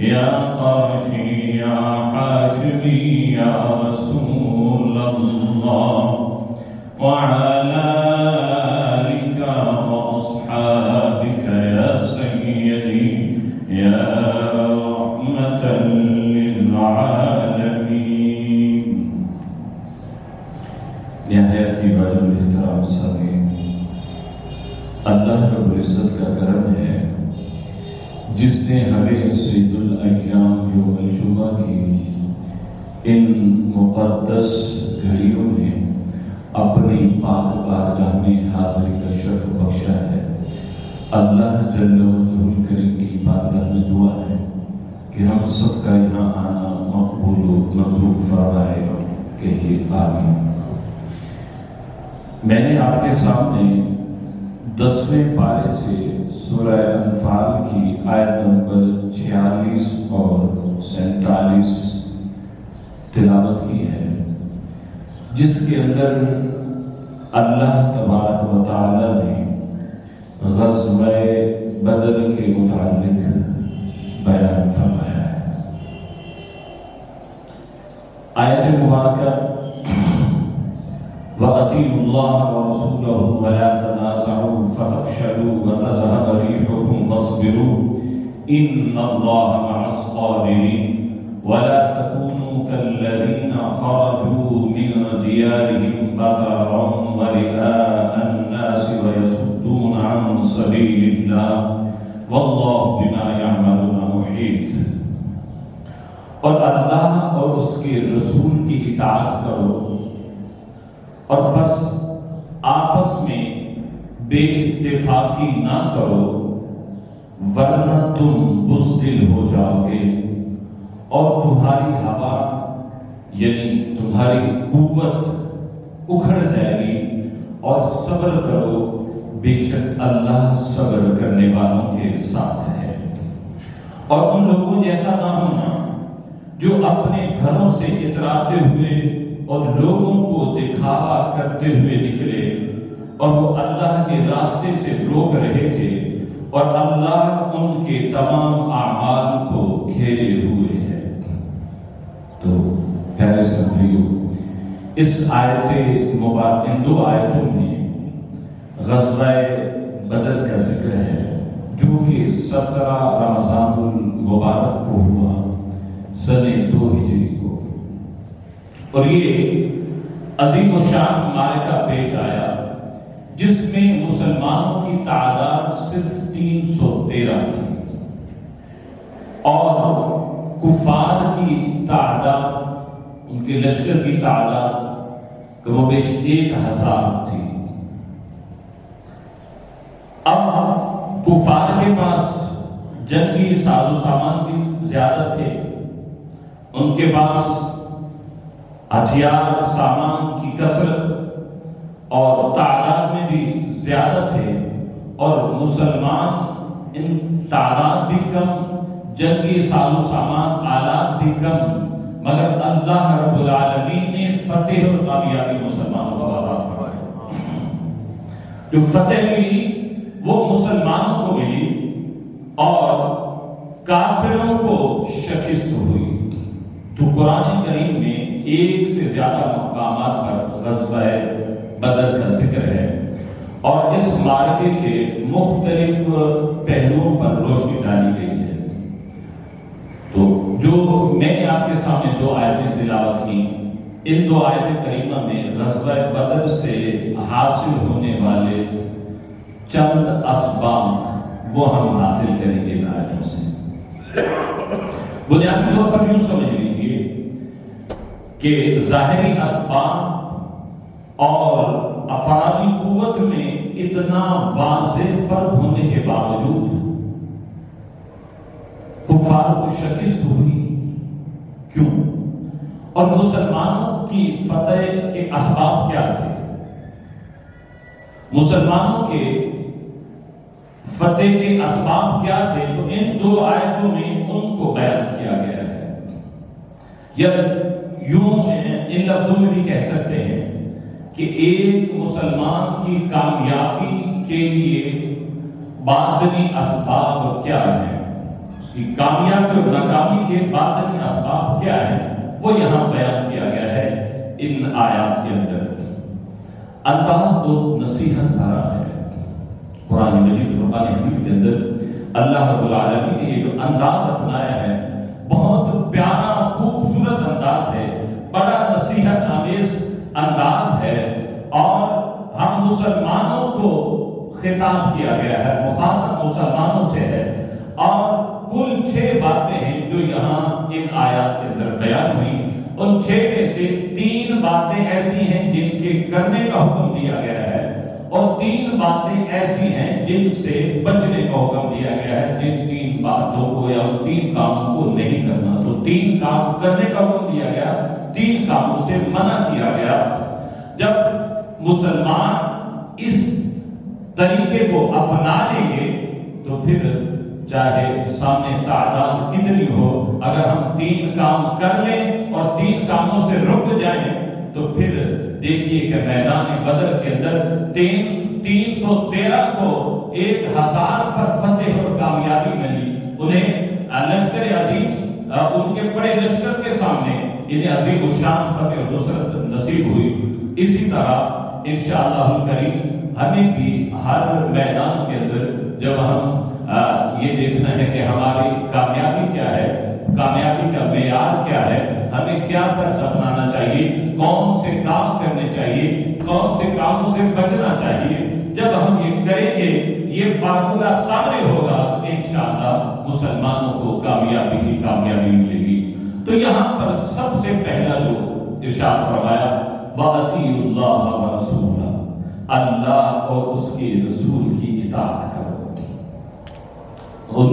یا قاشی یا حاشمی یا رسول اللہ وعلى آلك وأصحابك يا سيدي يا رحمة للعالمين. نہایت ہی بڑے احترام سامعین، اللہ رب العزت کا کرم ہے جس نے ہمیں سید الایام جو الجمعہ کی ان مقدس گھڑیوں میں اپنی پاک بارگاہ میں حاضری کا شرف بخشا ہے. اللہ جل وعلا کریم کی بارگاہ میں دعا ہے کہ ہم سب کا یہاں آنا مقبول و منظور فرمائے. کہیے آمین. میں نے آپ کے سامنے 10ویں پارے سے سورہ انفال کی آیت نمبر 46 اور 47 تلاوت کی ہے، جس کے اندر اللہ تبارک و تعالی نے غزوہ بدر کے متعلق بیان فرمایا ہے. آیت مبارکہ وَأَطِيعُوا اللَّهَ وَرَسُولَهُ وَلَا تَنَازَعُوا فَتَفْشَلُوا وَتَذْهَبَ رِيحُكُمْ وَاصْبِرُوا إِنَّ اللَّهَ مَعَ الصَّابِرِينَ وَلَا تَكُونُوا كَالَّذِينَ خَرَجُوا مِنْ دِيَارِهِمْ بَطَرًا وَرِئَاءَ النَّاسِ وَيَصُدُّونَ عَنْ سَبِيلِ اللَّهِ وَاللَّهُ بِمَا يَعْمَلُونَ مُحِيطٌ. اور اللہ اور اس کے رسول کی اطاعت کرو اور بس آپس میں بے اتفاقی نہ کرو ورنہ تم بزدل ہو جاؤ گے اور تمہاری ہوا یعنی تمہاری قوت اکھڑ جائے گی. اور صبر کرو، بے شک اللہ صبر کرنے والوں کے ساتھ ہے. اور ان لوگوں جیسا نہ ہونا جو اپنے گھروں سے اتراتے ہوئے اور لوگوں کو دکھاوا کرتے ہوئے نکلے اور وہ اللہ کے راستے سے روک رہے تھے اور اللہ ان کے تمام اعمال کو گھیرے ہوئے ہے. تو پیارے ساتھیو، اس آیت مبارک ان 2 آیتوں میں غزوہ بدر کا ذکر ہے جو کہ 17 رمضان المبارک کو ہوا سن 2 ہجری کو. اور یہ عظیم الشان معرکہ پیش آیا جس میں مسلمانوں کی تعداد صرف 313 تھی اور کفار کی تعداد، ان کے لشکر کی تعداد کم و بیش 1000 تھی. اب کفار کے پاس جنگی ساز و سامان بھی زیادہ تھے، ان کے پاس ہتھیار سامان کی کثرت اور تعداد میں بھی زیادہ تھے، اور مسلمان ان تعداد بھی کم، جنگی ساز و سامان آلات بھی کم، مگر اللہ رب العالمین نے فتح اور کامیابی مسلمانوں کو عطا فرمائی. جو فتح ملی وہ مسلمانوں کو ملی اور کافروں کو شکست ہوئی. تو قرآن کریم میں 1 سے زیادہ مقامات پر غزوہ بدر کا ذکر ہے اور اس معرکے کے مختلف پہلوؤں پر روشنی ڈالی گئی ہے. تو جو میں نے آپ کے سامنے 2 آیتیں تلاوت کی، ان 2 آیت کریمہ میں غزوہ بدر سے حاصل ہونے والے چند اسباب وہ ہم حاصل کریں گے ان آیتوں سے. بنیادی طور پر یوں سمجھ لیجیے کہ ظاہری اسباب اور افرادی قوت میں اتنا واضح فرق ہونے کے باوجود کفار کو شکست ہوئی. کیوں؟ اور مسلمانوں کی فتح کے اسباب کیا تھے؟ مسلمانوں کے فتح کے اسباب کیا تھے؟ تو ان 2 آیتوں میں ان کو بیان کیا گیا ہے. یا یوں ان لفظوں میں بھی کہہ سکتے ہیں کہ ایک مسلمان کی کامیابی کے لیے باطنی اسباب کیا ہیں. اس کی کامیابی اور ناکامی کے باطنی اسباب کیا ہے وہ یہاں بیان کیا گیا ہے ان آیات کے اندر۔ انداز تو نصیحت بھرا ہے۔ قرآن مجید فرقان حمید کے اندر اللہ رب العالمین نے یہ جو انداز اپنایا ہے بہت پیارا خوبصورت انداز ہے، بڑا نصیحت آمیز انداز ہے، اور ہم مسلمانوں کو خطاب کیا گیا ہے، مخاطب مسلمانوں سے ہے، اور کل 6 باتیں ہیں جو یہاں ان آیات کے اندر بیان ہوئی۔ ان 6 میں سے 3 باتیں ایسی ہیں جن کے کرنے کا حکم دیا گیا ہے، اور 3 باتیں ایسی ہیں جن سے بچنے کا حکم دیا گیا ہے، جن 3 باتوں کو یا 3 کاموں کو نہیں کرنا۔ تو 3 کام کرنے کا حکم دیا گیا، 3 کاموں سے منع کیا گیا۔ جب مسلمان اس طریقے کو اپنا لیں گے تو پھر چاہے سامنے تعداد کتنی ہو، اگر ہم 3 کام کر لیں اور 3 کاموں سے رک جائیں تو پھر دیکھیے کہ میدان بدر کے اندر 313 کو 1000 پر فتح اور کامیابی ملی۔ انہیں لشکر عظیم، ان کے بڑے لشکر کے سامنے انہیں عظیم الشان فتح اور نصرت نصیب ہوئی۔ اسی طرح انشاءاللہ الکریم ہمیں بھی ہر میدان کے اندر جب ہم یہ دیکھنا ہے کہ ہماری کامیابی کیا ہے، کامیابی کا معیار کیا ہے، ہمیں کیا طرز اپنانا چاہیے، کون سے کام کرنے چاہیے، کون سے کاموں سے بچنا چاہیے، جب ہم یہ کریں گے یہ فارمولہ سامنے ہوگا، انشاءاللہ مسلمانوں کو کامیابی ہی کامیابی ملے گی۔ تو یہاں پر سب سے پہلا جو ارشاد فرمایا وَأَطِیعُوا اللَّهَ وَرَسُولَهُ، اللہ اور اس کے رسول کی اطاعت کرو۔ ان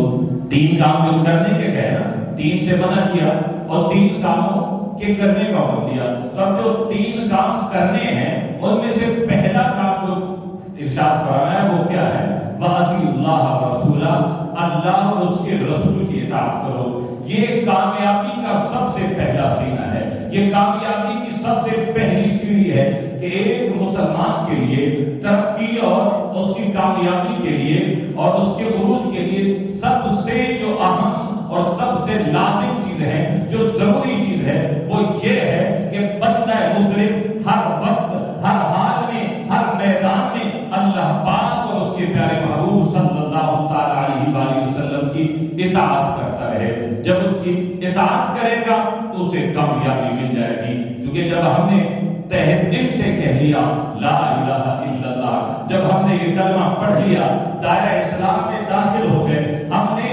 3 کام جو کرنے کے کہے نا، 3 سے منع کیا اور 3 کاموں کے کرنے کا حکم دیا، تو اب جو 3 کام کرنے ہیں ان میں سے پہلا کام جو ارشاد فرمایا وہ کیا ہے؟ وَأَطِیعُوا اللَّهَ وَرَسُولَهُ، اللہ اور اس کے رسول کی اطاعت کرو۔ یہ کامیابی کا سب سے پہلا سینہ ہے، یہ کامیابی کی سب سے پہلی سیڑھی ہے کہ ایک مسلمان کے لیے ترقی اور اس کی کامیابی کے لیے اور اس کے عروج کے لیے سب سے جو اہم اور سب سے لازم چیز ہے، جو ضروری چیز ہے، وہ یہ ہے کہ بندہ مسلم ہر وقت، ہر حال میں، ہر میدان میں اللہ پاک اور اس کے پیارے محبوب صلی اللہ تعالی علیہ وآلہ وسلم کی اطاعت کرتا رہے۔ جب اس کی اطاعت کرے گا تو اسے کامیابی مل جائے گی، کیونکہ جب ہم نے تہ دل سے کہہ لیا لا الہ الا اللہ، جب ہم نے یہ کلمہ پڑھ لیا، دائرہ اسلام میں داخل ہو گئے، ہم نے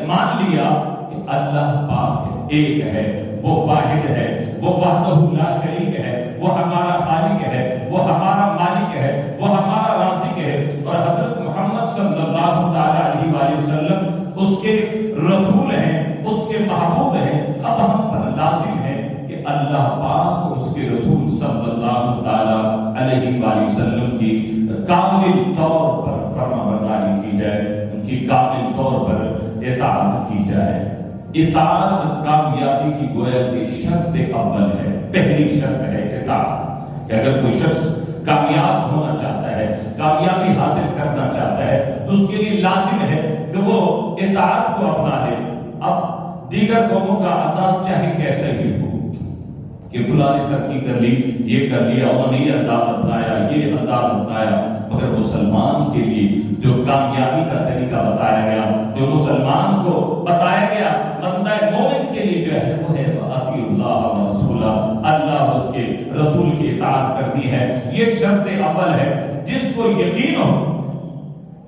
مان لیا کہ اللہ پاک ایک ہے، وہ واحد ہے، وہ وحدہ لا شریک ہے، وہ ہمارا خالق ہے، وہ ہمارا مالک ہے، وہ ہمارا رازق ہے، اور حضرت محمد صلی اللہ تعالی علیہ وآلہ وسلم اس کے رسول ہیں، اس کے محبوب ہیں۔ اب ہم پر لازم ہے کہ اللہ پاک اور اس کے رسول صلی اللہ تعالی علیہ وآلہ وسلم کی کامل طور پر فرما برداری کی جائے، ان کی کامل طور پر اطاعت کی جائے۔ اطاعت کامیابی کی گویا کی شرط اول ہے، پہلی شرط ہے اطاعت، کہ اگر کوئی شخص کامیاب ہونا چاہتا ہے، کامیابی حاصل کرنا چاہتا ہے تو اس کے لیے لازم ہے کہ وہ اطاعت کو اپنا لے۔ اب دیگر قوموں کا انداز چاہے کیسا ہی ہو کہ فلاں نے ترقی کر لی، یہ کر لیا، انہوں نے یہ انداز اپنایا، یہ انداز اپنایا، مگر مسلمان کے لیے جو کامیابی کا طریقہ بتایا گیا، جو مسلمان کو بتایا گیا، بندہ مومن کے لیے جو ہے وہ ہے وَأَطِیعُوا اللَّهَ وَرَسُولَهُ، اللہ اور اس کے رسول کی اطاعت کرنی ہے۔ یہ شرط اول ہے۔ جس کو یقین ہو،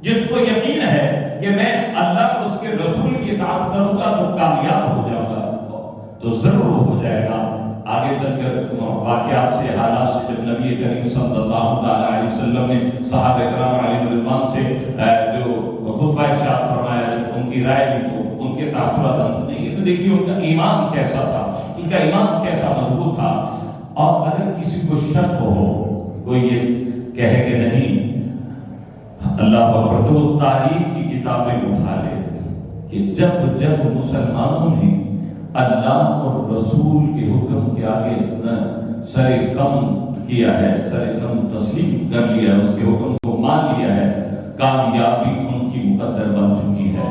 جس کو یقین ہے کہ میں اللہ اور اس کے رسول کی اطاعت کروں گا تو کامیاب ہو جاؤں گا، تو ضرور ہو جائے گا۔ آگے چل کر واقعات سے، حالات سے، جب نبی کریم صلی اللہ علیہ وسلم نے صحابہ کرام علیہ رضوان سے جو خطبہ ارشاد فرمایا، ان کی رائے بھی تو ان کے تاثرات ہم سنیں گے، تو دیکھیے ان کا ایمان کیسا تھا، ان کا ایمان کیسا مضبوط تھا۔ اور اگر کسی کو شک ہو، کوئی یہ کہے کہ نہیں اللہ اکبر، تو وہ تاریخ کی کتابیں اٹھا لے کہ جب مسلمانوں نے اللہ اور رسول کے حکم کے آگے سر خم کیا ہے، سر خم تسلیم کر لیا، اس کے حکم کو مان لیا ہے، کامیابی ان کی مقدر بن چکی ہے۔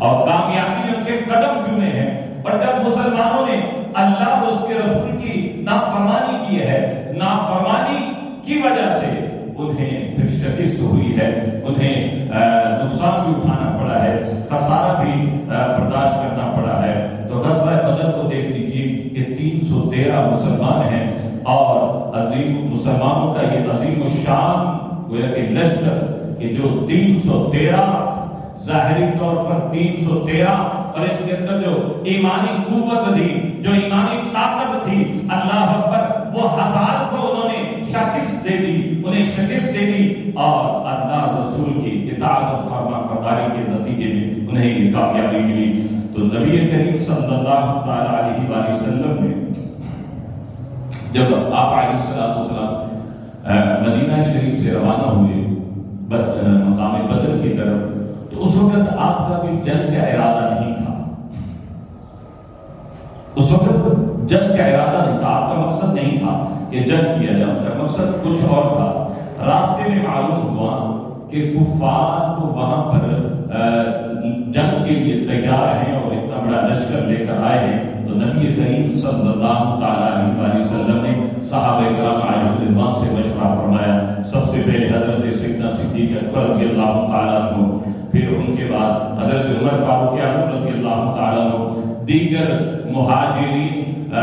اور کامیابی نے ان کے قدم چومے ہیں. اور جب مسلمانوں نے اللہ اور اس کے رسول کی نافرمانی کی ہے، نافرمانی کی وجہ سے انہیں پھر شکست ہوئی ہے، انہیں نقصان بھی اٹھانا پڑا ہے، خسارہ بھی برداشت کرنا پڑا ہے. تو غزوہ بدر کو دیکھ لیجیے کہ 313 مسلمان ہیں اور عظیم مسلمانوں کا یہ عظیم الشان گویا کہ لشکر کہ جو 313 ظاہری طور پر 313 اور ان کے اندر جو ایمانی قوت تھی، جو ایمانی طاقت تھی، اللہ اکبر، وہ 1000 کو انہوں نے شکست دے دی، انہیں شکست دے دی اور اللہ رسول کی اطاعت اور فرما برداری کے نتیجے میں انہیں یہ کامیابی ملی. تو نبی کریم صلی اللہ علیہ وآلہ وسلم نے جب آپ علیہ السلام مدینہ شریف سے روانہ ہوئے مقام بدر کی طرف، تو اس وقت آپ کا بھی جنگ کا ارادہ نہیں تھا. اس وقت جنگ کا ارادہ نہیں تھا، آپ کا مقصد نہیں تھا کہ جنگ کیا جائے، ان کا مقصد کچھ اور تھا. راستے میں معلوم ہوا کہ کفار تو وہاں پر جنگ کے لیے تیار ہیں اور اتنا بڑا لشکر لے کر آئے ہیں. تو نبی کریم صلی اللہ علیہ وآلہ وسلم نے صحابہ کرام علیہم رضوان سے مشورہ فرمایا. سب سے پہلے حضرت سیدنا صدیق اکبر رضی اللہ تعالیٰ عنہ، پھر ان کے بعد حضرت عمر فاروق اعظم رضی اللہ تعالیٰ عنہ، دیگر مہاجرین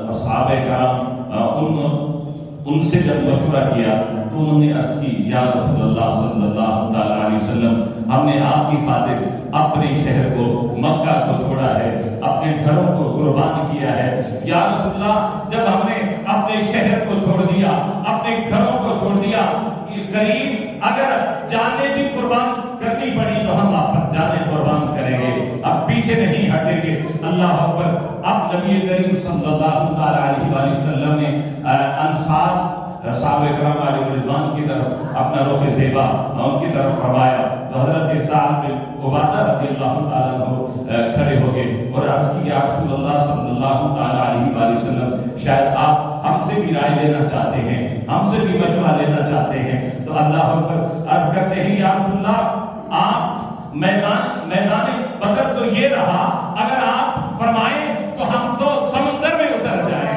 اصحاب کرام، ان سے جب مشورہ کیا تو انہوں نے عرض کی یا رسول اللہ صلی اللہ تعالیٰ علیہ وسلم، ہم نے آپ کی خاطر اپنے شہر کو مکہ کو چھوڑا ہے، اپنے گھروں کو قربان کیا ہے. یا رسول اللہ، جب ہم نے اپنے شہر کو چھوڑ دیا، اپنے گھروں کو چھوڑ دیا، کریم اگر جانیں بھی قربان کرنی پڑی تو ہم آپ پر جانیں قربان کریں گے، اب پیچھے نہیں ہٹیں گے. اللہ اکبر. اب نبی کریم صلی اللہ علیہ وآلہ وسلم نے انصار صحابہ کرام علیہ رضوان کی طرف اپنا رخ زیبا ان کی طرف فرمایا. تو حضرت سعد بن عبادہ رضی اللہ تعالیٰ عنہ کھڑے ہو گئے اور عرض کی یا رسول اللہ صلی اللہ تعالیٰ علیہ وآلہ وسلم، شاید آپ ہم سے بھی رائے لینا چاہتے ہیں، ہم سے بھی مشورہ لینا چاہتے ہیں. تو اللہ اکبر عرض کرتے ہیں یا رسول اللہ، آپ میدان بدر تو یہ رہا، اگر آپ فرمائیں تو ہم تو سمندر میں اتر جائیں.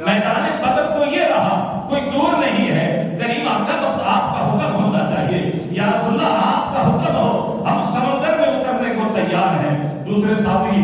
میدان بدر تو یہ رہا، کوئی دور نہیں ہے. کریم آقا، بس آپ کا حکم ہونا چاہیے. یا رسول اللہ، آپ کا حکم ہو، ہم سمندر میں اترنے کو تیار ہیں. دوسرے صحابی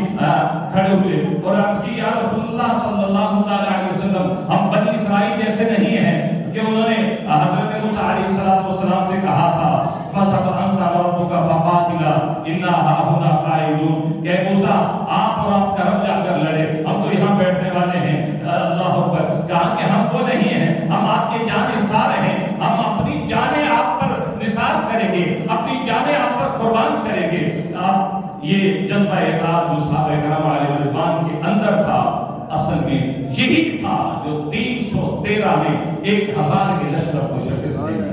کھڑے ہوئے اور عرض کی یا رسول اللہ صلی اللہ علیہ وسلم، ہم بنی اسرائیل جیسے نہیں ہیں کہ انہوں نے حضرت موسیٰ علیہ السلام سے کہا تھا فَسَبْ أَنْتَ وَرَبُّكَ فَقَاتِلَا إِنَّا هَاهُنَا قَاعِدُونَ، کہ موسیٰ آپ اور آپ کا رب جا کر لڑے، ہم تو یہاں بیٹھنے والے ہیں. اللہ اکبر. کہا کہ ہم وہ نہیں ہیں، ہم آپ کے جان نثار ہیں، ہم اپنی جانیں آپ پر نثار کریں گے، اپنی جانیں آپ پر قربان کریں گے. آپ یہ جذبہ اطاعت جو صحابہ کرام علیہ رضوان کے اندر تھا، اصل میں یہی تھا جو 313 نے 1000 کے لشکر کو شکست دے دی.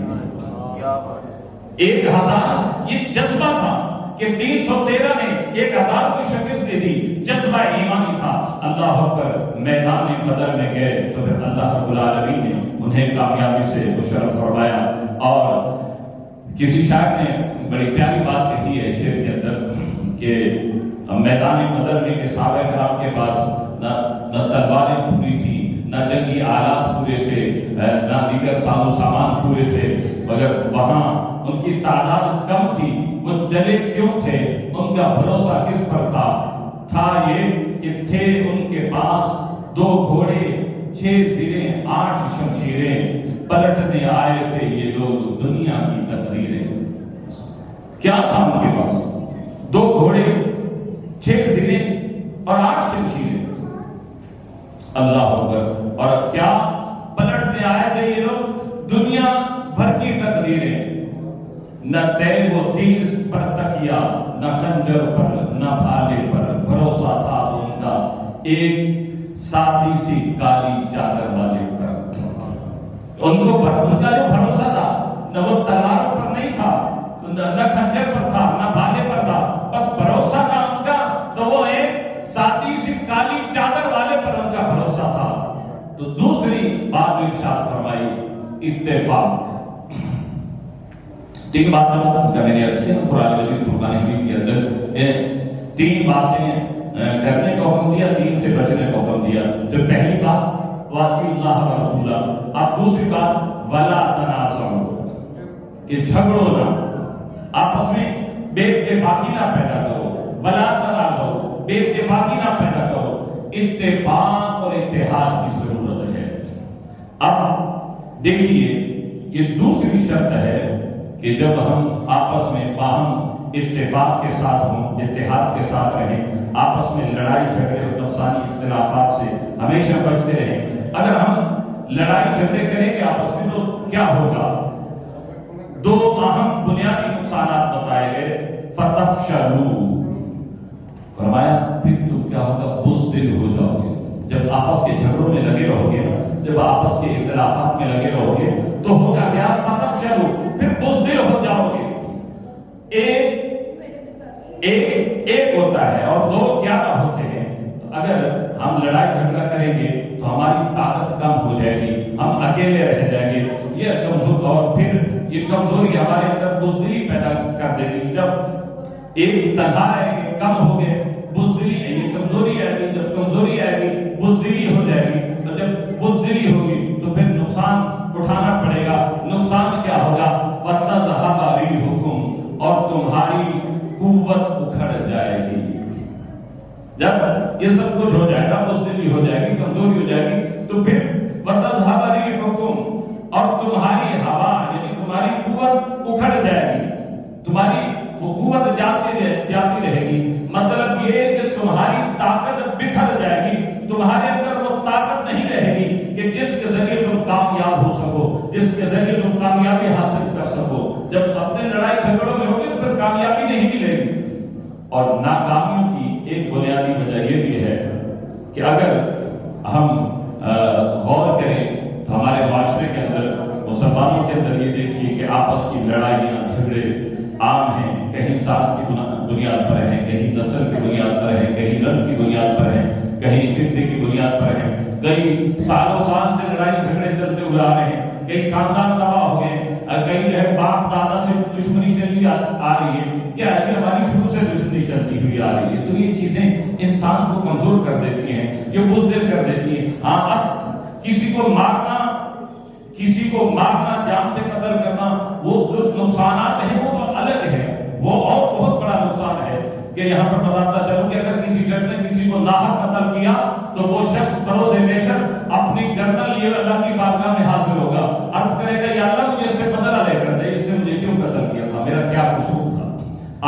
1000 یہ جذبہ تھا کہ 313 نے 1000 کو شکست دے دی. جذبہ ایمانی تھا. اللہ اکبر. میدان بدر میں گئے تو پھر اللہ رب العالمین نے انہیں کامیابی سے مشرف فرمایا. اور کسی شاعر نے بڑی پیاری بات کہی ہے شعر کے اندر کہ میدان بدر میں کہ صحابہ کرام کے پاس نہ تلواریں پوری تھی، نہ جنگی آلات پورے تھے، نہ دیگر ساز و سامان پورے تھے، مگر وہاں ان کی تعداد کم تھی. وہ چلے کیوں تھے؟ ان کا بھروسہ کس پر تھا؟ تھا یہ کہ تھے ان کے پاس 2 گھوڑے، 6 زریں، 8 شمشیریں. پلٹنے آئے تھے یہ لوگ دنیا کی تقدیریں. کیا تھا ان کے پاس؟ 2 گھوڑے، 6 زریں اور 8 شمشیریں. اللہ اکبر. اور کیا پلٹنے آئے تھے یہ لوگ؟ دنیا بھر کی تقدیریں. نہ تیل و تیز پر تکیا، نہ خنجر پر، نہ بھالے پر. بھروسہ تھا ان کا ایک سادی سی کالی چادر والے پر. ان کو ان کا جو بھروسہ تھا نہ وہ تلواروں پر نہیں تھا، نہ خنجر پر تھا، نہ بھالے پر تھا. بس بھروسہ تھا ان کا تو وہ ایک سادی سی کالی چادر والے پر ان کا بھروسہ تھا. تو دوسری بات ارشاد فرمائی اتفاق. تین باتوں کا میں نے عرض کیا قرآن مجید فرقان حمید کے اندر تین باتیں کرنے کا حکم دیا، تین سے بچنے کا حکم دیا۔ جو پہلی بات واطیعوا اللہ و رسولہ، اب دوسری بات ولا تنازعوا، کہ جھگڑو نہ، آپس میں بے اتفاقی نہ پیدا کرو، ولا تنازعوا، بے اتفاقی نہ پیدا کرو، اتفاق اور اتحاد کی ضرورت ہے۔ اب دیکھیے یہ دوسری شرط ہے کہ جب ہم آپس میں باہم اتفاق کے ساتھ ہوں، اتحاد کے ساتھ رہیں، آپس میں لڑائی جھگڑے اور نفسانی اختلافات سے ہمیشہ بچتے رہیں۔ اگر ہم لڑائی جھگڑے کریں گے آپس میں تو کیا ہوگا؟ دو اہم بنیادی نقصانات بتائے گئے، فتفشلوا، فرمایا پھر تم کیا ہوگا؟ بزدل ہو جاؤ گے۔ جب آپس کے جھگڑوں میں لگے رہو گے، جب آپس کے اختلافات میں لگے رہو گے تو ہوگا کیا؟ فتفشلوا، پھر بزدل ہو جاؤ گے۔ ایک ہوتا ہے اور دو زیادہ ہوتے ہیں۔ تو اگر ہم لڑائی جھگڑا کریں گے تو ہماری طاقت کم ہو جائے گی، ہم اکیلے رہ جائیں گے، یہ کمزور، اور پھر یہ کمزوری ہمارے اندر بزدلی پیدا کر دے گی۔ جب ایک تنہا رہیں گے، کم ہو گئے، بزدلی ہے، یہ کمزوری آئے گی، جب کمزوری آئے گی بزدلی ہو جائے گی، تو جب بزدلی ہوگی تو پھر نقصان اٹھانا پڑے گا۔ نقصان کیا ہوگا؟ وَتَذْهَبَ رِيحُكُمْ، اور تمہاری قوت اکھڑ جائے گی۔ جب یہ سب کچھ ہو جائے گا، بزدلی ہو جائے گی، کمزوری ہو جائے گی، تو پھر وَتَذْهَبَ رِيحُكُمْ، اور تمہاری ہوا یعنی تمہاری قوت اکھڑ جائے گی، تمہاری وہ قوت جاتی رہے گی۔ مطلب یہ کہ تمہاری طاقت بکھر جائے گی، تمہارے اندر وہ طاقت نہیں رہے گی کہ جس کے ذریعے تم کامیاب ہو سکو، جس کے ذریعے تم کامیابی حاصل کر سکو۔ جب اپنے لڑائی جھگڑوں میں ہوگی تو پھر کامیابی نہیں ملے گی۔ اور ناکامیوں کی ایک بنیادی وجہ یہ بھی ہے کہ اگر ہم غور کریں تو ہمارے معاشرے کے اندر، مسلمانوں کے اندر یہ دیکھیے کہ آپس کی لڑائیاں جھگڑے عام ہیں، کہیں ذات کی بنیاد پر ہیں، کہیں نسل کی بنیاد پر ہیں، کہیں رنگ کی بنیاد پر ہیں، کہیں خطے کی بنیاد پر ہیں، کئی سالوں سال سے لڑائی جھگڑے چلتے ہوئے آ رہے ہیں، کئی خاندان تباہ ہو گئے، کئی جو ہے باپ دادا سے دشمنی چلی آ رہی ہے، کیا ہے کہ ہماری شروع سے دشمنی چلتی ہوئی آ رہی ہے۔ تو یہ چیزیں انسان کو کمزور کر دیتی ہیں، یہ بزدل کر دیتی ہیں۔ ہاں، اب کسی کو مارنا، جان سے قتل کرنا، وہ جو نقصانات ہیں وہ تو الگ ہے، وہ اور بہت بڑا نقصان ہے کہ یہاں پر بتاتا چلوں کہ اگر کسی شخص نے کسی کو ناحق قتل کیا تو وہ شخص بروز محشر اپنی گردن لیے اللہ کی بارگاہ میں حاضر ہوگا، عرض کرے گا یا اللہ مجھے اس سے بدلہ لے کر دے، اس نے مجھے کیوں قتل کیا تھا، میرا کیا قصور تھا۔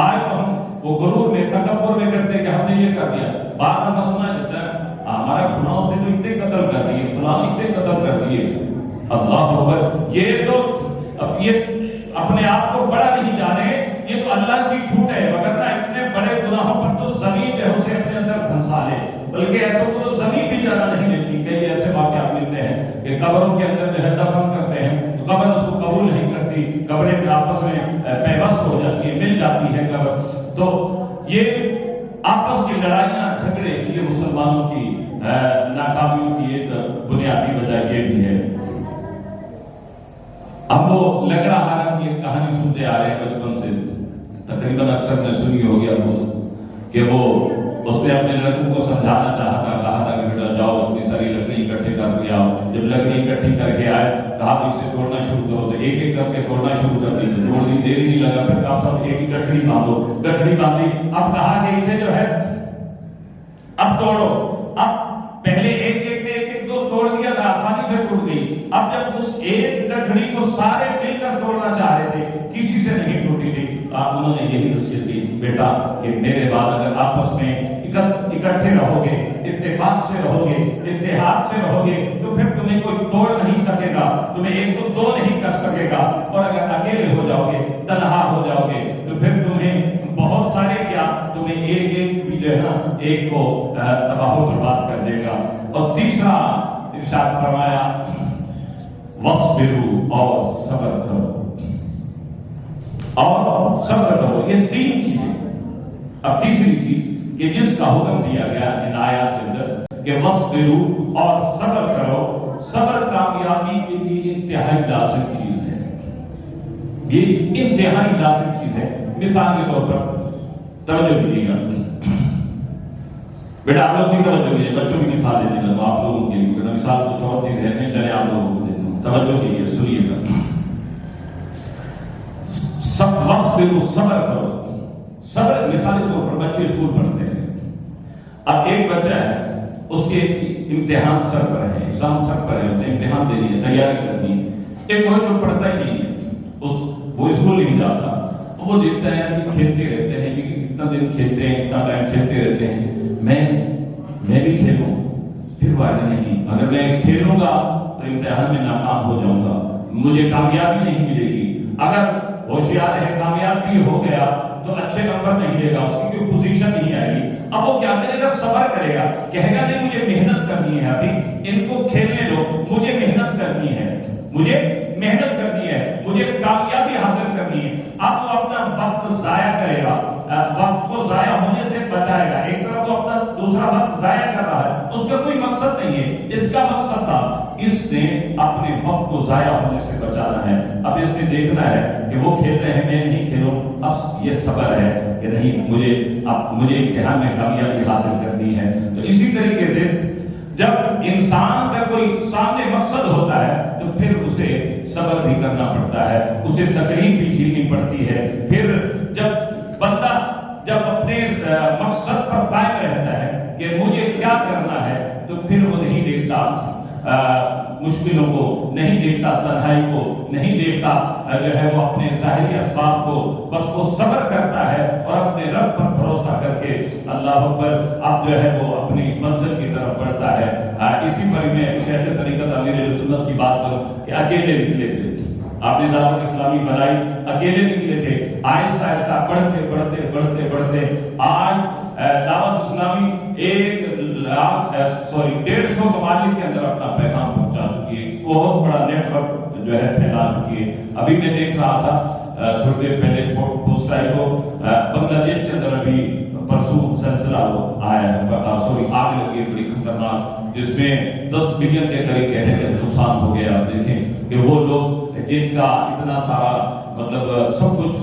آج تو ہم وہ غرور میں، تکبر میں کرتے کہ ہم نے یہ کر دیا۔ بعد میں سنا جاتا ہے ہمارے فلاں سے تو اتنے قتل کر دیے، فلاں اتنے قتل کر دیے۔ اللہ اکبر، یہ تو اب یہ اپنے آپ کو بڑا نہیں جانے، یہ تو اللہ کی جھوٹ ہے، وگرنہ اتنے بڑے گناہوں پر تو زمین جو ہے اسے اپنے اندر دھنسا لے، بلکہ ایسوں کو تو زمین بھی جگہ نہیں دیتی۔ کئی ایسے واقعات ملتے ہیں کہ قبروں کے اندر جو ہے دفن کرتے ہیں تو قبر اس کو قبول نہیں کرتی، قبریں آپس میں پیوست ہو جاتی ہے، مل جاتی ہے قبر۔ تو یہ آپس کی لڑائیاں جھگڑے یہ مسلمانوں کی ناکامیوں کی ایک بنیادی وجہ یہ بھی ہے۔ اب وہ لنگڑا ہارا کی ایک کہانی سنتے آ رہے ہیں بچپن سے، تقریباً اکثر نے سنی ہوگی اب کہ وہ اس نے اپنے لڑکوں کو سمجھانا چاہا تھا، کہا تھا کہ بیٹا جاؤ اپنی ساری لکڑی اکٹھی کر کے آؤ۔ جب لکڑی اکٹھی کر کے آئے کہا تو اسے توڑنا شروع کرو، تو ایک ایک کر کے توڑنا شروع کر دی، توڑ دی، دیر نہیں لگا، پھر کہا سب ایک ہی گٹھڑی باندھو، گٹھڑی باندھی۔ اب کہا کہ اسے جو ہے اب توڑو۔ اب پہلے ایک ایک نے ایک ایک کو توڑ دیا تھا، آسانی سے ٹوٹ گئی۔ اب جب اس ایک گٹھڑی کو سارے مل کر توڑنا چاہ رہے تھے، کسی سے نہیں ٹوٹی تھی، انہوں نے یہی نصیحت دی تھی، بیٹا کہ میرے بعد اگر آپس میں اکٹھے رہو گے، اتفاق سے رہو گے، اتحاد سے رہو گے، تو پھر تمہیں کوئی توڑ نہیں سکے گا، تمہیں ایک کو دو نہیں کر سکے گا۔ اور اگر اکیلے ہو جاؤ گے، تنہا ہو جاؤ گے، تو پھر تمہیں بہت سارے کیا، تمہیں ایک ایک بھی جو ہے نا ایک کو تباہ و برباد کر دے گا۔ اور تیسرا ارشاد فرمایا وَاصْبِرُوا، اور صبر کرو، اور صبر کرو۔ یہ تین چیزیں۔ اب تیسری چیز کہ جس کا حکم دیا گیا ان آیات کے اندر کہ وَاصْبِرُوا، اور صبر کرو، صبر کامیابی کے لیے انتہائی لازم چیز ہے۔ یہ انتہائی لازم چیز ہے۔ مثال کے طور پر توجہ دیجیے گا بیٹا، آپ لوگ بھی توجہ دیجیے، بچوں کی مثال دینے لگا آپ لوگوں کے لیے، مثال کچھ اور چیز ہے نہیں، چلے آپ لوگوں کو دیتا ہوں، توجہ کیجیے، سنیے گا۔ سب وقت صبر کرو، صبر مثال کے طور پر بچے اسکول پڑھتے ہیں، اب ایک بچہ ہے اس کے امتحان سر پر ہے، ایگزام سر پر ہے، اس نے امتحان دینی ہے، تیاری کرنی ہے، ایک وہ جو پڑھتا ہی نہیں ہے، وہ اسکول نہیں جاتا، وہ دیکھتا ہے کہ کھیلتے رہتے ہیں، اتنا دن کھیلتے ہیں، اتنا ٹائم کھیلتے رہتے ہیں، میں بھی کھیلوں، پھر فائدہ نہیں، اگر میں کھیلوں گا تو امتحان میں ناکام ہو جاؤں گا، مجھے کامیابی نہیں ملے گی، اگر ہوشیار ہے کامیاب بھی ہو گیا تو اچھے نمبر نہیں لے گا، اس کی کوئی پوزیشن نہیں آئے گی، اب وہ کیا کرے گا؟ صبر کرے گا، کہے گا نہیں مجھے محنت کرنی ہے، ابھی ان کو کھیلنے دو، مجھے محنت کرنی ہے، مجھے محنت کرنی ہے، مجھے کامیابی حاصل کرنی ہے۔ اب وہ اپنا وقت ضائع کرے گا، وقت کو ضائع ہونے سے بچائے گا، ایک طرف وہ اپنا دوسرا وقت ضائع کر رہا ہے، اس کا کوئی مقصد نہیں ہے، اس کا مقصد تھا اس نے اپنے وقت کو ضائع ہونے سے بچانا ہے، اب اس نے دیکھنا ہے کہ وہ کھیل رہے ہیں میں نہیں کھیلوں، اب یہ صبر ہے کہ نہیں مجھے امتحان میں کامیابی حاصل کرنی ہے۔ تو اسی طریقے سے جب انسان کا کوئی سامنے مقصد ہوتا ہے تو پھر اسے صبر بھی کرنا پڑتا ہے، اسے تکلیف بھی جھیلنی پڑتی ہے، پھر جب بندہ اپنے مقصد پر قائم رہتا ہے کہ مجھے کیا کرنا ہے تو پھر وہ نہیں دیکھتا مشکلوں کو، نہیں دیکھتا تنہائی کو، نہیں دیکھتا جو ہے وہ اپنے ظاہری اسباب کو، بس وہ صبر کرتا ہے اور اپنے رب پر بھروسہ کر کے اللہ اکبر اب جو ہے وہ اپنی منزل کی طرف بڑھتا ہے۔ اسی پر میں شیخ طریقت امیر اہل سنت کی بات کروں کہ اکیلے نکلے تھے، آپ نے دعوت اسلامی بنائی، اکیلے نکلے تھے، آہستہ آہستہ بڑھتے بڑھتے بڑھتے بڑھتے آج دعوت اسلامی 150 ممالک کے اندر اپنا پیغام پہنچا چکی ہے، بہت بڑا نیٹ ورک جو ہے پھیلا چکی ہے۔ ابھی میں دیکھ رہا تھا تھوڑی دیر پہلے پوسٹ آئی تو بنگلہ دیش کے اندر ابھی پرسوں زلزلہ آیا ہے، آگ لگی ہے بڑی خطرناک، جس میں 10 بلین کے قریب کہنے کا نقصان ہو گیا۔ آپ دیکھیں کہ وہ لوگ جن کا اتنا سارا مطلب سب کچھ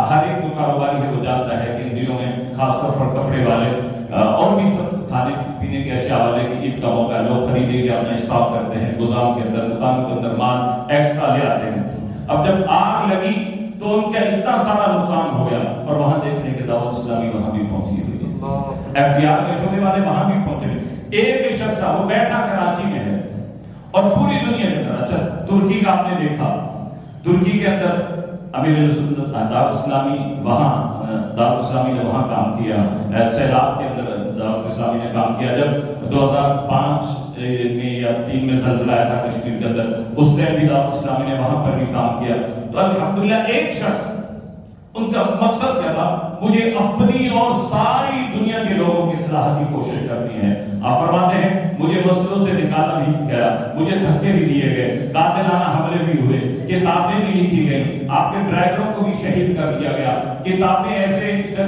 ہر ایک جو کاروباری ہے وہ جانتا ہے کہ ان دنوں میں خاص طور پر کپڑے والے اور بھی سب کھانے پینے کے اشیاء والے کہ عید کا موقع لوگ خریدے کے اپنا اسٹاک کرتے ہیں، گودام کے اندر دکان کے اندر مال ایکسٹرا لے آتے ہیں۔ اب جب آگ لگی تو ان کا اتنا سارا نقصان ہو گیا، اور وہاں دیکھنے کے دعوت اسلامی وہاں بھی پہنچی ہوئی ہے، اختیار کے شعبے والے وہاں بھی پہنچے۔ ایک شخص تھا وہ بیٹھا کراچی میں ہے اور پوری دنیا کے اندر، اچھا ترکی کا آپ نے دیکھا، ترکی کے اندر امیر اہل سنت دعوت اسلامی وہاں دعوت اسلامی نے وہاں کام کیا، سیلاب کے اندر دعوت اسلامی نے کام کیا، جب 2005 میں یا 3 میں زلزلہ آیا تھا کشمیر کے اندر، اس ٹائم بھی دعوت اسلامی نے وہاں پر بھی کام کیا۔ تو الحمدللہ ایک شخص، ان کا مقصد کیا تھا؟ مجھے اپنی اور ساری دنیا کے لوگوں کی اصلاح کی کوشش کرنی ہے۔ آپ فرماتے ہیں مجھے مسجدوں سے نکالا نہیں گیا، مجھے دھکے بھی دیے گئے، قاتلانہ حملے بھی ہوئے، کتابیں بھی لکھی گئی، آپ کے ڈرائیوروں کو بھی شہید کر دیا گیا، کتابیں ایسے ادھر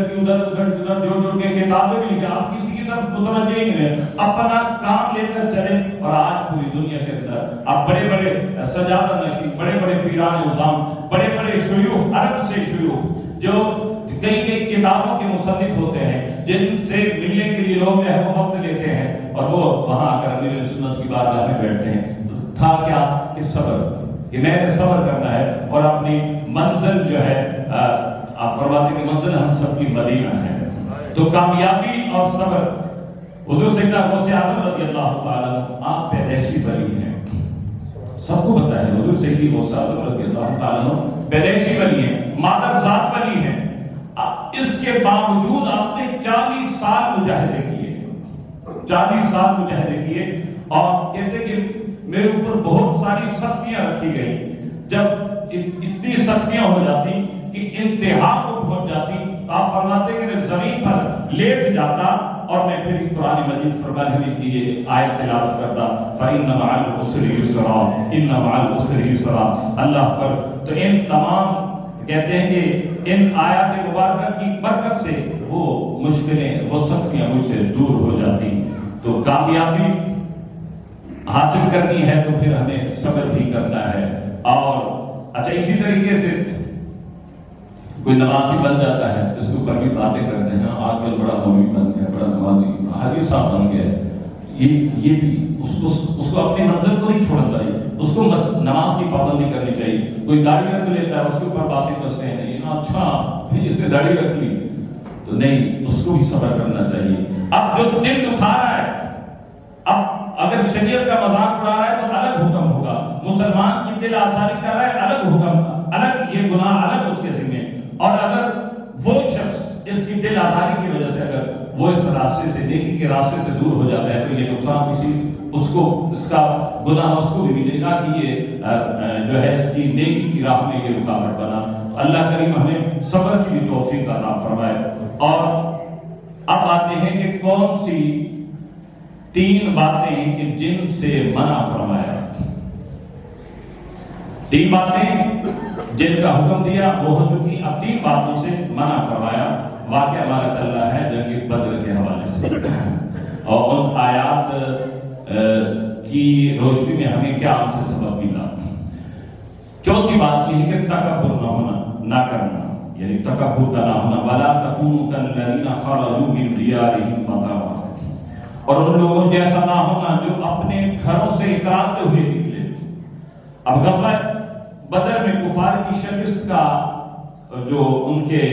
جوڑ کے کتابیں بھی لکھی، آپ کسی کی طرف متوجہ ہی نہیں رہے، اپنا کام لے کر چلے۔ اور آج پوری دنیا کے اندر آپ بڑے بڑے سجادہ نشین، بڑے بڑے پیران عظام، بڑے بڑے شیوخ، عرب سے شیوخ جو کئی کتابوں کے مصنف ہوتے ہیں، جن سے ملنے کے لیے لوگ جو ہے وہ وقت لیتے ہیں اور وہ وہاں آ کر امیر اہل سنت کی بارگاہ میں بیٹھتے ہیں۔ تھا کیا کہ صبر، کہ میں نے صبر کرنا ہے اور اپنی منزل جو ہے آپ فرماتے ہیں کہ منزل ہم سب کی مدینہ ہے۔ تو کامیابی اور صبر، حضور سیدنا غوث اعظم رضی اللہ تعالیٰ عنہ آپ پیدائشی ولی ہیں، سب کو پتا ہے حضور سیدی غوث اعظم رضی اللہ تعالیٰ عنہ پیدائشی ولی ہیں، مادر ذات ولی ہیں، اس کے باوجود آپ نے 40 سال مجاہدے کیے، 40 سال مجاہدے کیے، اور کہتے کہ میرے اوپر بہت ساری سختیاں رکھی گئی، جب اتنی سختیاں ہو جاتی کہ انتہا کو پہنچ جاتی، آپ فرماتے کہ میں زمین پر لیٹ جاتا اور میں پھر قرآن مجید فرمان حمید کی یہ آیت تلاوت کرتا، فَإِنَّ مَعَ الْعُسْرِ يُسْرًا إِنَّ مَعَ الْعُسْرِ يُسْرًا، اللہ پر۔ تو ان تمام کہتے ہیں کہ ان آیات مبارکہ کی برکت سے وہ مشکلیں، وہ سختیاں مجھ سے دور ہو جاتی۔ تو کامیابی حاصل کرنی ہے تو پھر ہمیں صبر بھی کرنا ہے۔ اور اچھا اسی طریقے سے کوئی نمازی بن جاتا ہے اس کے اوپر بھی باتیں کرتے ہیں، آج کل بڑا مولوی بن گیا، بڑا نمازی، حدیث صاحب بن گیا ہے. یہ بھی اس کو اپنی منزل کو نہیں چھوڑنا چاہیے، اس کو نماز کی پابندی کرنی چاہیے. کوئی داڑھی رکھ لیتا ہے، اس کے اوپر باتیں کرتے ہیں، نہیں اچھا اس نے داڑھی رکھ لی تو نہیں، اس کو بھی صبر کرنا چاہیے. اب جو دل دکھا رہا ہے، اب اگر شریعت کا مذاق اڑا رہا ہے تو الگ حکم ہوگا، مسلمان کی دل آزاری کر رہا ہے الگ حکم، الگ یہ گناہ الگ اس کے ذمہ. اور اگر وہ شخص اس کی دل آزاری کی وجہ سے اگر وہ اس راستے سے، نیکی کے راستے سے دور ہو جاتا ہے تو یہ نقصان اس کا گناہ اس کو بھی ملے گا کہ یہ جو ہے اس کی نیکی کی راہ میں یہ رکاوٹ بنا. اللہ کریم ہمیں صبر کی بھی توفیق عطا فرمائے. اور اب آتے ہیں کہ کون سی 3 باتیں کہ جن سے منع فرمایا. 3 باتیں جن کا حکم دیا وہ ہو چکی، اب 3 باتوں سے منع فرمایا. واقعہ ہمارا چل رہا ہے جنگ بدر کے حوالے سے، اور ان آیات کی روشنی میں ہمیں کیا ان سے سبق ملا. چوتھی بات یہ ہے کہ تکبر نہ ہونا، نہ کرنا، یعنی تکبر کا نہ ہونا. وَلَا تَكُونُوا كَالَّذِينَ خَرَجُوا مِنْ دِيَارِهِمْ بَطَرًا، اور ان لوگوں جیسا نہ ہونا جو اپنے گھروں سے اتراتے ہوئے نکلے. اب غزوہ بدر میں کفار کی شکست کا جو ان کے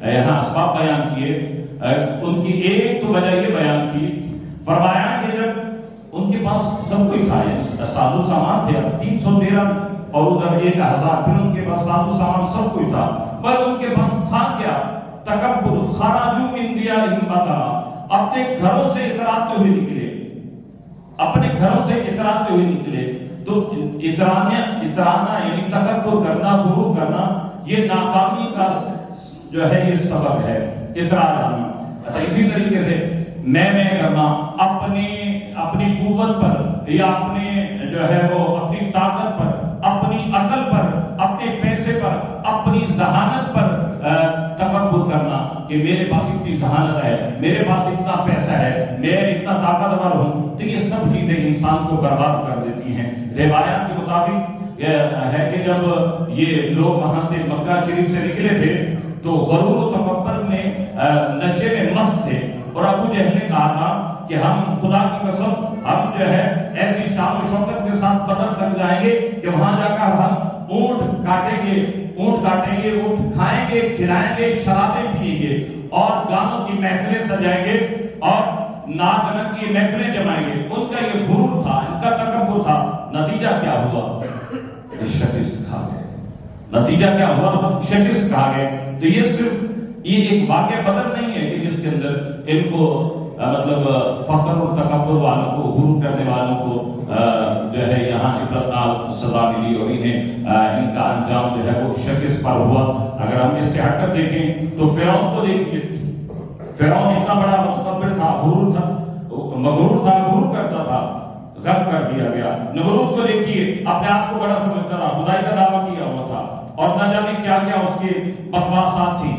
یہاں اسباب بیان کیے، ان کی ایک تو وجہ یہ بیان کی، فرمایا کہ جب ان کے پاس سب کوئی تھا، ساز و سامان تھے، 313 اور ادھر 1000، پھر ان کے پاس ساز و سامان سب کوئی تھا، پر ان کے پاس تھا کیا؟ تکبر. خرجوا من دیارہم بطرا، اپنے گھروں سے اتراتے ہوئے نکلے، اپنے گھروں سے اتراتے ہوئے نکلے. تو اترانا یعنی تکبر کرنا، غرور کرنا، یہ ناکامی کا جو ہے یہ سبب ہے، اترا جانا. اچھا اسی طریقے سے میں کرنا، اپنی قوت پر یا اپنے جو ہے وہ اپنی طاقت پر، اپنی عقل پر، اپنے پیسے پر، اپنی ذہانت پر تکبر کرنا کہ میرے پاس اتنی ذہانت ہے، میرے پاس اتنا پیسہ ہے، میں اتنا طاقتور ہوں. تو یہ سب چیزیں انسان کو برباد کر دیتی ہیں. روایات کے مطابق ہے کہ جب یہ لوگ وہاں سے مکہ شریف سے نکلے تھے تو غرور و تکبر میں نشے میں مست تھے، اور ابو جہل نے کہا تھا کہ ہم خدا کی قسم ہم جو ہے ایسی شان و شوکت کے ساتھ بدر تک جائیں گے کہ وہاں جا کر ہم اونٹ کاٹیں گے، اونٹ کھائیں گے، کھلائیں گے، شرابیں پیئیں گے، اور گانوں کی محفلیں سجائیں گے، اور ناچ نچ کی محفلیں جمائیں گے. ان کا یہ غرور تھا، ان کا تکبر تھا. نتیجہ کیا ہوا؟ شکست کھا گئے. نتیجہ کیا ہوا؟ شکست کھا گئے. تو یہ صرف یہ ایک واقعہ بدر نہیں ہے کہ جس کے اندر ان کو مطلب فخر اور تکبر والوں کو، غرور کرنے والوں کو جو ہے یہاں عبرتناک سزا ملی، اور انہیں ان کا انجام جو ہے وہ شکست پر ہوا. اگر ہم اس سے ہٹ کر دیکھیں تو فرعون کو دیکھیے. فرعون اتنا بڑا متکبر تھا، غرور تھا، مغرور تھا، غرور کرتا تھا، غرق کر دیا گیا. نمرود کو دیکھیے، اپنے آپ کو بڑا سمجھتا تھا، خدائی کا دعویٰ کیا ہوا تھا، اور نہ جانے کیا کیا اس کے بکواسات تھی،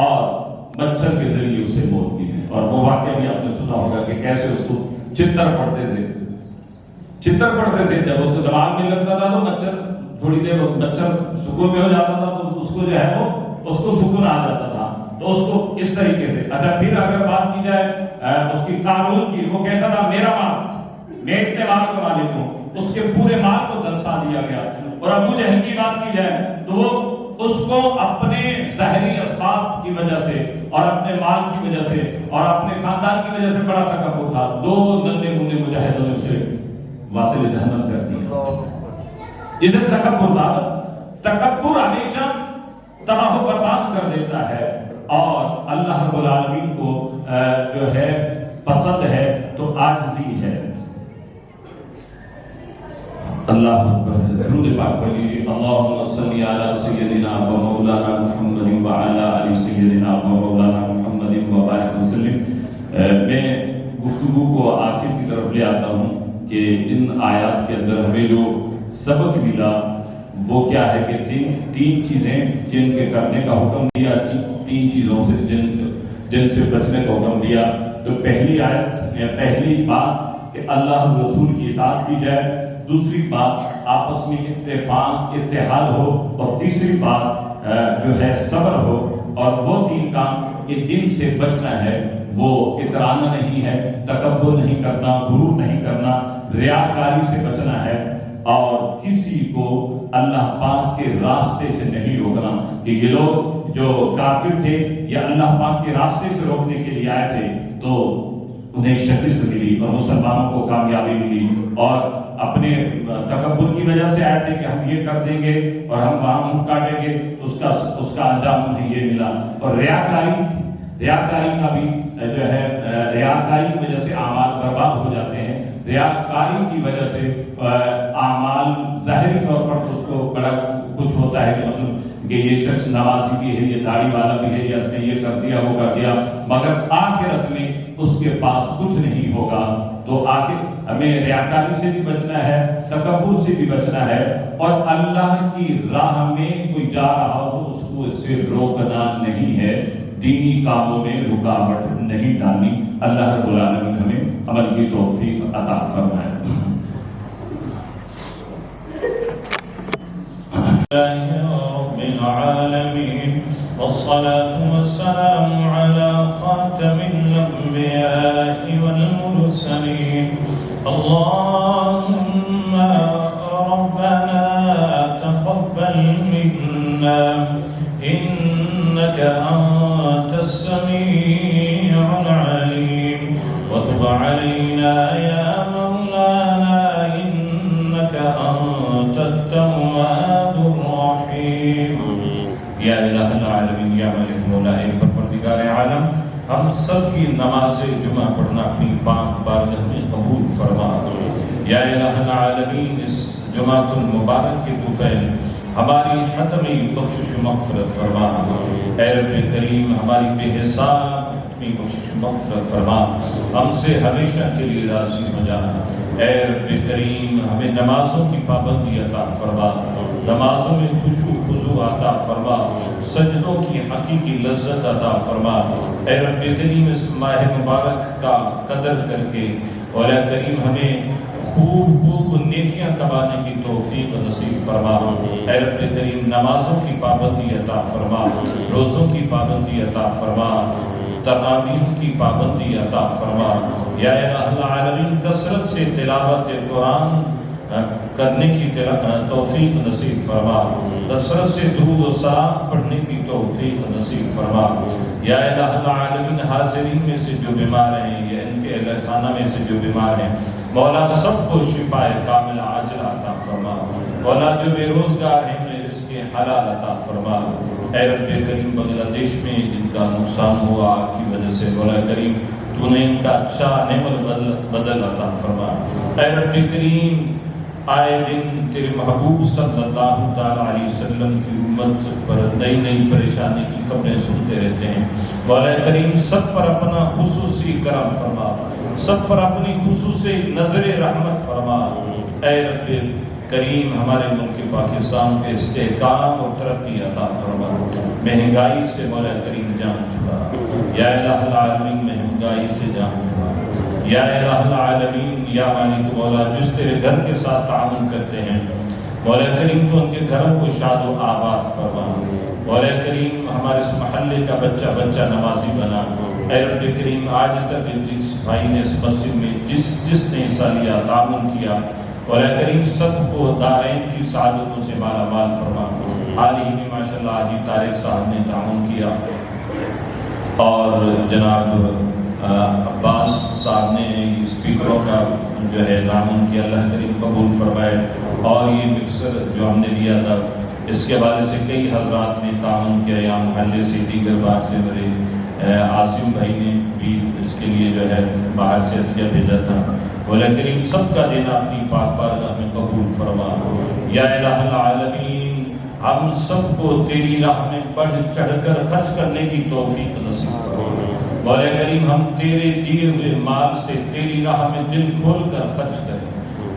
اور مچھر کے ذریعے اسے موت کی تھی. اور وہ واقعہ بھی آپ نے سنا ہوگا کہ کیسے اس کو چتر پڑتے تھے. جب اس کو دماغ میں لگتا تھا تو مچھر تھوڑی دیر مچھر سکون میں ہو جاتا تھا تو اس کو جو ہے وہ اس کو سکون آ جاتا تھا. تو اس کو اس طریقے سے. اچھا پھر اگر بات کی جائے اس کی قارون کی، وہ کہتا تھا میرا مال، میں اتنے مال کا مالک ہوں. اس کے پورے مال کو دھنسا دیا گیا. اور ابو جہل کی بات کی جائے تو وہ اس کو اپنے ظاہری اسباب کی وجہ سے اور اپنے مال کی وجہ سے اور اپنے خاندان کی وجہ سے بڑا تکبر تھا. 2 ننھے منھے مجاہدوں نے اسے واصل جہنم کر دیا. اسے تکبر تھا. تکبر ہمیشہ تباہ و برباد کر دیتا ہے، اور اللہ رب العالمین کو جو ہے پسند ہے تو عاجزی ہے. اللہ درود پاک پڑھ لیجیے. اللہم صلی علی سیدنا و مولانا محمد و علی آل سیدنا و مولانا محمد و بارک وسلم. میں گفتگو کو آخر کی طرف لے آتا ہوں کہ ان آیات کے اندر ہمیں جو سبق ملا وہ کیا ہے کہ 3 چیزیں جن کے کرنے کا حکم دیا، 3 چیزوں سے جن سے بچنے کا حکم دیا. تو پہلی آیت یا پہلی بات کہ اللہ رسول کی اطاعت کی جائے، دوسری بات آپس میں اتفاق اتحاد ہو، اور تیسری بات جو ہے صبر ہو. اور وہ تین کام کہ جن سے بچنا ہے وہ اترانا نہیں ہے، تکبر نہیں کرنا، غرور نہیں کرنا، ریاکاری سے بچنا ہے، اور کسی کو اللہ پاک کے راستے سے نہیں روکنا کہ یہ لوگ جو کافر تھے یا اللہ پاک کے راستے سے روکنے کے لیے آئے تھے تو انہیں شکست ملی اور مسلمانوں کو کامیابی ملی، اور اپنے تکبر کی وجہ سے آئے تھے کہ ہم یہ کر دیں گے اور ہم وہاں منہ کاٹیں گے، اس کا انجام انہیں یہ ملا۔ اور ریاکاری کا بھی جو ہے ریاکاری کی وجہ سے اعمال برباد ہو جاتے ہیں، ریاکاری کی وجہ سے اعمال ظاہری طور پر اس کو بڑا کچھ ہوتا ہے کہ مطلب کہ یہ شخص نمازی بھی ہے، یہ داڑھی والا بھی ہے، یا اس نے یہ کر دیا وہ کر دیا، مگر آخرت میں اس کے پاس کچھ نہیں ہوگا۔ تو آخر ہمیں ریاکاری سے بھی بچنا ہے، تکبر سے بھی بچنا ہے، اور اللہ کی راہ میں کوئی جا رہا ہو تو اس کو اس سے روکنا نہیں ہے، دینی کاموں میں رکاوٹ نہیں ڈالنی۔ اللہ رب العالمین ہمیں عمل کی توفیق عطا فرمائے۔ رب العالمین والصلاة والسلام على خاتم الأنبياء والمرسلين اللهم ربنا تقبل منا إنك أنت السميع العليم وتب علينا يا مولانا إنك أنت التواب الرحيم۔ یا الہ العالمین، یا مالک مولا پروردگار عالم، ہم سب کی نماز جمعہ پڑھنا اپنی پاک بارگاہ میں قبول فرما۔ یا الہ العالمین، اس جمعۃ المبارک کے طفیل ہماری حتمی بخشش و مغفرت فرما۔ اے رب کریم، ہماری بے حساب اپنی بخشش و مغفرت فرما، ہم سے ہمیشہ کے لیے راضی ہو جا۔ اے رب کریم، ہمیں نمازوں کی پابندی عطا فرما، نمازوں میں خشوع خضوع عطا فرما، سجدوں کی حقیقی لذت عطا فرما۔ اے رب کریم، اس ماہ مبارک کا قدر کر کے مولا کریم ہمیں خوب نیکیاں کمانے کی توفیق نصیب فرما۔ اے رب کریم، نمازوں کی پابندی عطا فرما، روزوں کی پابندی عطا فرما، تراویح کی پابندی عطا فرما۔ یا الہ العالمین، کثرت سے تلاوت قرآن کرنے کی توفیق نصیب فرما، کثرت سے درود و سلام پڑھنے کی توفیق نصیب فرما۔ یا الہ العالمین، حاضرین میں سے جو بیمار ہیں یا ان کے اہل خانہ میں سے جو بیمار ہیں، مولا سب کو شفاء کامل عاجل عطا فرما۔ مولا جو بے روزگار ہیں انہیں رزق حلال عطا فرما۔ اے رب کریم، بنگلہ دیش میں جن کا نقصان ہوا آگ کی وجہ سے، مولا کریم تو نے ان کا اچھا نعم بدل عطا فرما۔ اے رب کریم، آئے دن تیرے محبوب صلی اللہ تعالیٰ علیہ وسلم کی امت پر نئی نئی پریشانی کی خبریں سنتے رہتے ہیں، مولا کریم سب پر اپنا خصوصی کرم فرما، سب پر اپنی خصوصی نظر رحمت فرما۔ اے رب کریم، ہمارے ملک پاکستان کے استحکام اور ترقی عطا فرما، مہنگائی سے مولا کریم جان چھڑا۔ یا الہ العالمین، مہنگائی سے جان چھڑا۔ یا الہ العالمین، یا مالک مولا، جس تیرے گھر کے ساتھ تعاون کرتے ہیں مولا کریم تو ان کے گھروں کو شاد و آباد فرما۔ مولا کریم، ہمارے اس محلے کا بچہ بچہ نمازی بنا۔ اے رب کریم، آج تک جس بھائی نے اس مسجد میں جس نے حصہ لیا، تعاون کیا، مولا کریم سب کو دارین کی سعادتوں سے مالا مال فرما۔ حال ہی میں ماشاءاللہ حاجی طارق صاحب نے تعاون کیا، اور جناب عباس صاحب نے اسپیکروں کا جو ہے تعاون کیا، اللہ کریم قبول فرمائے۔ اور یہ مکسر جو ہم نے لیا تھا، اس کے بارے سے کئی حضرات نے تعاون کیا، یا محلے سے دیگر باہر سے میرے عاصم بھائی نے بھی اس کے لیے جو ہے باہر سے عطیہ بھیجا تھا۔ مولا کریم سب کا دینا اپنی پاک بارگاہ میں قبول فرما۔ یا الہ العالمین، ہم سب کو تیری راہ میں بڑھ چڑھ کر خرچ کرنے کی توفیق نصیب فرما۔ مولا کریم، ہم تیرے دیے ہوئے مال سے تیری راہ میں دل کھول کر خرچ کریں۔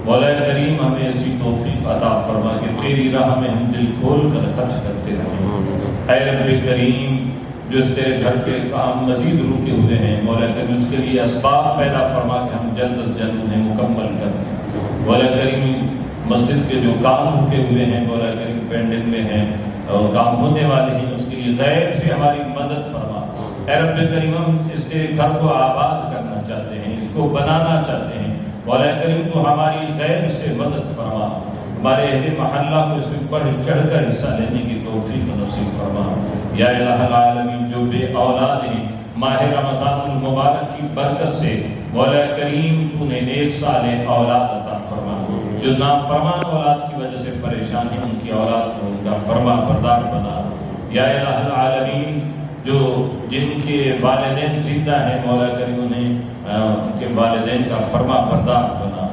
مولا کریم، ہمیں ایسی توفیق عطا فرما کہ تیری راہ میں ہم دل کھول کر خرچ کرتے رہیں۔ اے رب کریم، جو اس تیرے گھر کے کام مزید رکے ہوئے ہیں، مولا کریم اس کے لیے اسباب پیدا فرما کہ ہم جلد از جلد انہیں مکمل کر دیں۔ مولا کریم، مسجد کے جو کام رکے ہوئے ہیں مولا کریم پینڈنگ میں ہیں، کام ہونے والے ہیں اس کے لیے غیب سے ہماری مدد فرما۔ اے رب کریم ہم اس کے گھر کو آباد کرنا چاہتے ہیں، اس کو بنانا چاہتے ہیں، مولا کریم تو ہماری غیب سے مدد فرما، ہمارے اہل محلہ کو اس میں بڑھ چڑھ کر حصہ لینے کی توفیق نصیب فرما۔ یا الہ العالمین جو بے اولاد ہیں ماہ رمضان المبارک کی برکت سے مولا کریم تو نے نیک صالح اولاد عطا فرما، جو نافرمان اولاد کی وجہ سے پریشان ہیں ان کی اولاد کو ان کا فرما بردار بنا۔ یا الہ العالمین جو جن کے والدین زندہ ہیں مولا کریم انہیں ان کے والدین کا فرما بردار بنا۔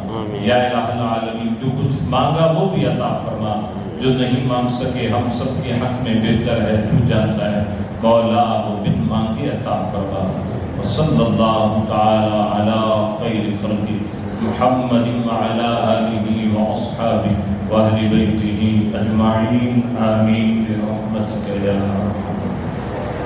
یا الہ العالمین جو کچھ مانگا وہ بھی عطا فرما، جو نہیں مانگ سکے ہم سب کے حق میں بہتر ہے تو جانتا ہے، مولا وہ بن مانگے عطا فرما۔ وصلی اللہ تعالی علی خیر خلقہ محمد وعلی آلہ واصحابہ واہل بیتہ اجمعین، آمین برحمتک یا